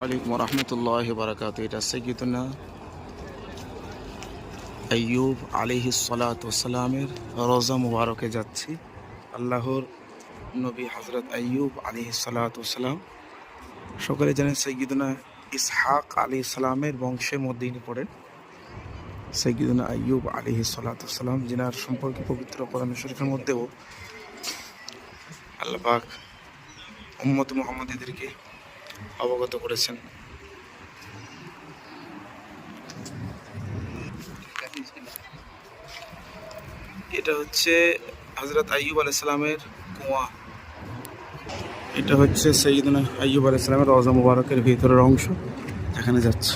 আলাইকুম রহমতুল্লাহ বারাকাতু। এটা সাইয়্যিদুনা আইয়ুব আলাইহিস সালাতু ওয়াসসালামের রওজা মুবারকে যাচ্ছি। আল্লাহর নবী হযরত আইয়ুব আলাইহিস সালাতু ওয়াসসালাম, সকলে জানেন সাইয়্যিদুনা ইসহাক আলাইহিস সালামের বংশের মধ্যে ইনি পড়েন। সাইয়্যিদুনা আইয়ুব আলাইহিস সালাতু ওয়াসসালাম, যিনার সম্পর্কে পবিত্র কোরআন শরীফের মধ্যেও আল্লাহ পাক উম্মত মুহাম্মাদীদেরকে অবগত করেছেন। এটা হচ্ছে হযরত আইয়ুব আলাইহিস সালামের কুয়া। এটা হচ্ছে সাইয়্যিদুনা আইয়ুব আলাইহিস সালামের রওজা মুবারকের ভিতরের অংশ, এখানে যাচ্ছে।